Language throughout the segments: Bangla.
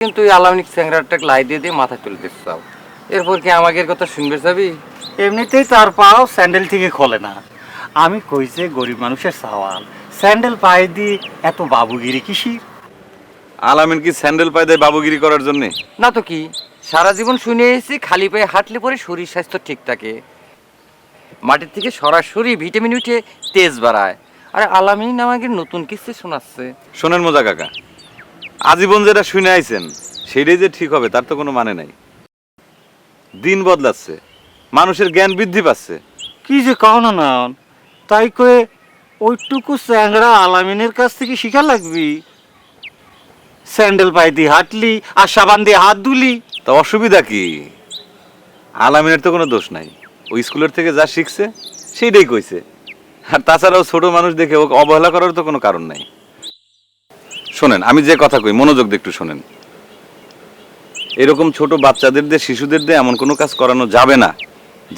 কিন্তু ওই আলামিক চ্যাংরাটাকে লাই দিয়ে দিয়ে মাথা তুলে দিতে চাও, এরপর কি আমাদের কথা শুনবে যাবি? এমনিতেই তার পাও স্যান্ডেল থেকে খোলে না। আমি কইছে গরিব মানুষের সওয়াল, স্যান্ডেল পায়ে দিয়ে এত বাবুগিরি কিসির? আলামিন কি স্যান্ডেল পায়ে দেয় বাবুগিরি করার জন্যে? না তো কি, সারা জীবন শুনে এসেছি খালি পায়ে হাঁটলে পরে শরীর স্বাস্থ্য ঠিক থাকে, মাটির থেকে সরাসরি ভিটামিন উঠে তেজ বাড়ায়। আর আলামিন আমাকে নতুন কিছু শোনাচ্ছে। শোনেন মজা কাকা, আজীবন যেটা শুনে আইছেন সেটাই যে ঠিক হবে তার তো কোনো মানে নাই। দিন বদলাচ্ছে, মানুষের জ্ঞান বৃদ্ধি পাচ্ছে। কি যে কও না নয়ন, তাই কয়ে ওইটুকু চ্যাংড়া আলামিনের কাছ থেকে শিখা লাগবি? স্যান্ডেল পায়ে দিয়ে হাঁটলি আর সাবান দিয়ে হাত ধুলি। তা অসুবিধা কি? আলামিনের তো কোনো দোষ নাই, ওই স্কুলের থেকে যা শিখছে সেইটাই কইছে। আর তাছাড়াও ছোট মানুষ দেখে ওকে অবহেলা করার তো কোনো কারণ নাই। শোনেন, আমি যে কথা কই মনোযোগ দিয়ে একটু শোনেন। এরকম ছোট বাচ্চাদের দিয়ে শিশুদের দিয়ে এমন কোনো কাজ করানো যাবে না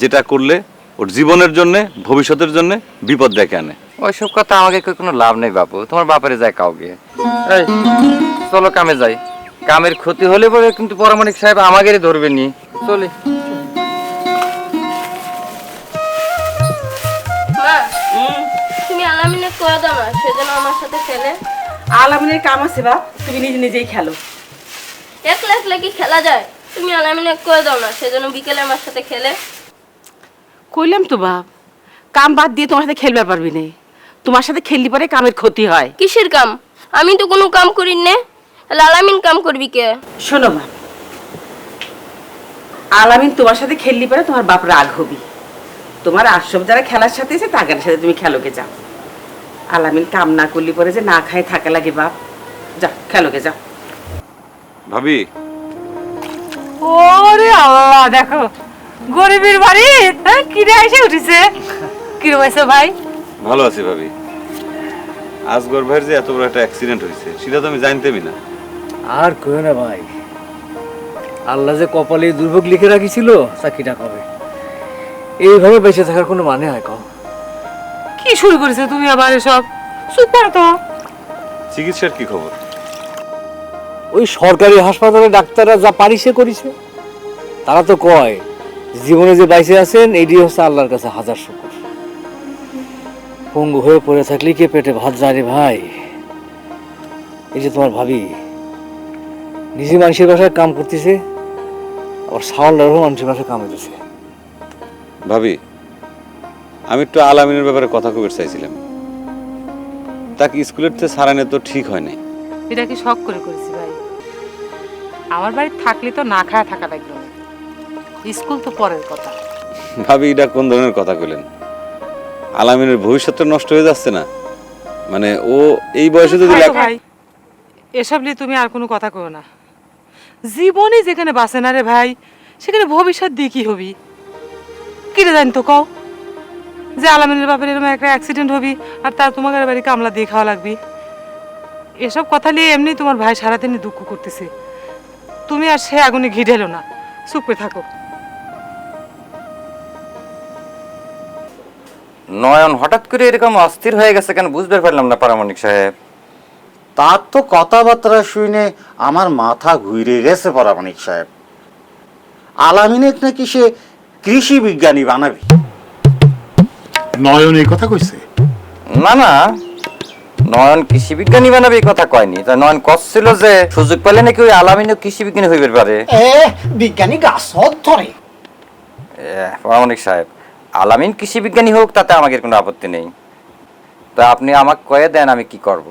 যেটা করলে ওর জীবনের জন্য ভবিষ্যতের জন্য বিপদ ডেকে আনে। ওইসব কথা আমাকে কোনো লাভ নেই বাপু, তোমার বাপারে যায় কাউকে। এই চলো কামে যাই, কামের ক্ষতি হলে পরে কিন্তু পরামানিক সাহেব আমাদেরই ধরবেন নি। চলে মা, তুমি আলামিনে কয়ে দাও না সেজন্য আমার সাথে খেলে। আলামিনের কাম আছে বাপ, তুমি নিজে নিজেই খেলো। একলা একলা কি খেলা যায়? তুমি আলামিনে কয়ে দাও না সেজন্য বিকেলে আমার সাথে খেলে। কইলাম তো বাপ, কাম বাদ দিয়ে তোমার সাথে খেলবার পারবি না। তোমার সাথে খেললি পরে কামের ক্ষতি হয়। কিসের কাম? আমি তো কোনো কাম করি না, আলামিন কাম করবি কে? শোনো বাপ, আলামিন তোমার সাথে খেললি পরে তোমার বাপ রাগ হবি। তোমার আশ্রম যারা খেলার সাথে এসে তাদের সাথে তুমি খেলোকে যাও। আলামিন কাম না করলি পরে যে না খায় থাকা লাগে বাপ। যা খেলোকে যাও। ভাবি, ওরে আল্লাহ, দেখো গরিবের বাড়ি কিরে এসে উঠেছে। কিরম হয়েছে ভাই? ভালো আছি ভাবি। আজগর ভাইয়ের যে এত বড় একটা অ্যাক্সিডেন্ট হয়েছে সেটা তো আমি জানতেই না। আর কইও না ভাই, আল্লাহ যে কপালে দুর্ভোগ লিখে রাখিছিল চাকরিটা কবে। এইভাবে বেঁচে থাকার কোনো মানে হয় কও? কি শুরু করেছে তুমি আবার এসব? চুপ করো তো। চিকিৎসার কি খবর? ওই সরকারি হাসপাতালে ডাক্তাররা যা পারিছে করিছে। তারা তো কয় জীবনে যে বাইসে আছেন এটি হচ্ছে আল্লাহর কাছে হাজার শুকর। পঙ্গু হয়ে পড়ে থাকলে কে পেটে ভাত যায় রে ভাই? এই যে তোমার ভাবি নিজে মানুষের বাসায় কাম করতেছে, আবার সাওয়ালদারও মানুষের বাসায় কাম হইতেছে। ভাবি, আমি একটু আলামিনের ব্যাপারে কথা কইতে চাইছিলাম। তাকে স্কুলের থেকে সারানো তো ঠিক হয় নাই। এটা কি শখ করে করেছি ভাই? আমার বাড়ি থাকলে তো না খায়া থাকা লাগলো, স্কুল তো পরের কথা। ভাবি, এটা কোন ধরনের কথা কইলেন? আলামিনের ভবিষ্যৎ নষ্ট হয়ে যাচ্ছে না? মানে ও এই বয়সে যদি ভাই এসব নিয়ে তুমি আর কোনো কথা কও না। জীবনে যেখানে বাঁচে না রে ভাই, সেখানে ভবিষ্যৎ দিয়ে কি হবি? কি রে জানি তো কও যে আলামিনের বাপের এরকম একটা অ্যাক্সিডেন্ট হবি আর তার তোমাদের বাড়ি কামলা দিয়ে খাওয়া লাগবি। এসব কথা নিয়ে এমনি তোমার ভাই সারাদিনই দুঃখ করতেছে। তুমি আর সে আগুনে ঘি ঢেলো না, চুপে থাকো। নয়ন হঠাৎ করে এরকম অস্থির হয়ে গেছে কেন বুঝতে পারলাম না পরামানিক সাহেব। তার তো কথাবার্তা শুনে আমার মাথা ঘুরে গেছে পরামানিক সাহেব। আলামিনের নাকি সে কৃষি বিজ্ঞানী বানাবি। নয়ন এই কথা কইছে? না না, নয়ন কৃষি বিজ্ঞানী বানাবে এই কথা কয়নি। তা নয়ন কচ্ছিল যে সুযোগ পেলে নাকি ওই আলামিনও কৃষি বিজ্ঞানী হইবে পারে। বিজ্ঞানী গাছ ধরে। পরামানিক সাহেব, আলামিন কৃষি বিজ্ঞানী হোক তাতে আমাদের কোনো আপত্তি নেই। তা আপনি আমাকে কয়ে দেন আমি কি করব।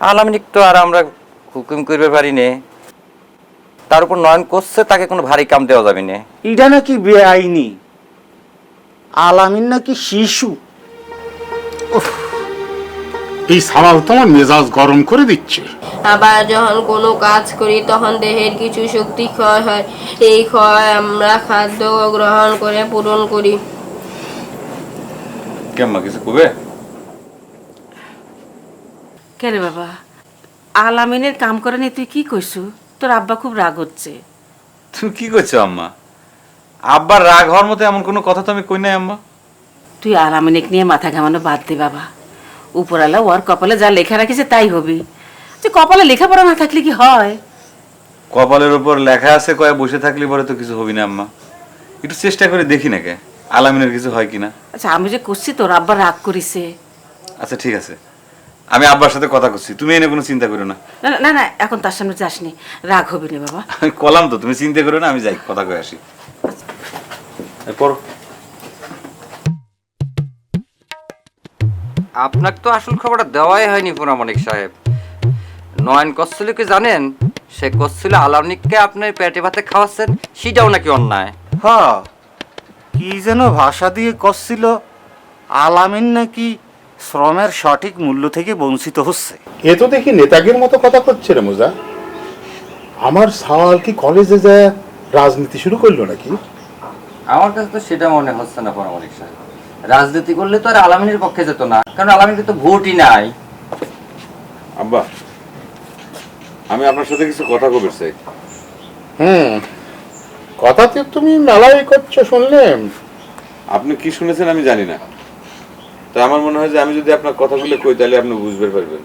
আলামিন তো আর আমরা হুকুম করবে পারি নে। তার উপর নয়ন করছে, তাকে কোনো ভারী কাম দেওয়া যাবে না। এটা নাকি বেআইনি। আলামিন নাকি শিশু। এই সাওয়াল তোমার মেজাজ গরম করে দিচ্ছে। আবার যখন কোনো কাজ করি তখন দেহের কিছু শক্তি ক্ষয় হয়। এই ক্ষয় আমরা খাদ্য গ্রহণ করে পূরণ করি। কেমন কিছু কবে? কে রে বাবা, আলামিনের কাম করে নিয়ে তুই কি কইছু? তোর আব্বা খুব রাগ হচ্ছে। তুমি কি করছো আম্মা? আব্বার রাগ হওয়ার মতো এমন কোনো কথা তো আমি কই নাই আম্মা। তুই আলামিনেক নিয়ে মাথা ঘামানো বাদ দে বাবা। উপরালা ওর কপালে যা লেখা রাখিছে তাই হবি। যে কপালে লেখাপড়া না থাকলে কি হয়? কপালের উপর লেখা আছে কয়ে বসে থাকলে পরে তো কিছু হবি না আম্মা। একটু চেষ্টা করে দেখি না কে আলামিনের কিছু হয় কিনা। আচ্ছা আমি যে করছি তোর আব্বা রাগ করিছে। আচ্ছা ঠিক আছে, আমি আব্বার সাথে কথা করছি, তুমি এনে কোনো চিন্তা করো না। না না না এখন তার সামনে যাসনি, রাগ হবে না বাবা। আমি কলাম তো, তুমি চিন্তা করো না, আমি যাই কথা কয়ে আসি। পড়ো। আপনাকে তো আসল খবরটা দেওয়াই হয়নি পুরামানিক সাহেব। নয়ন করছিল কি জানেন? সে করছিল আলামিনকে আপনার পেটে ভাতে খাওয়াচ্ছেন, সেটাও নাকি অন্যায়। হ, কি যেন ভাষা দিয়ে করছিল, আলামিন নাকি শ্রমের সঠিক মূল্য থেকে বঞ্চিত হচ্ছে। এ তো দেখি নেতাগির মতো কথা করছে রে মোজা। আমার সাওয়াল কি কলেজে যায় রাজনীতি শুরু করলো নাকি? আমার কাছে তো সেটা মনে হচ্ছে না পুরামানিক সাহেব। রাজনীতি করলে তো আর আলামিনের পক্ষে যেত না, কারণ আলামিনের তো ভোটই নাই। আব্বা, আমি আপনার সাথে কিছু কথা কবে চাই। কথাতে তুমি মেলাই করছো শুনলেন। আপনি কি শুনেছেন আমি জানি না, তো আমার মনে হয় যে আমি যদি আপনার কথাগুলো কই তাহলে আপনি বুঝতে পারবেন।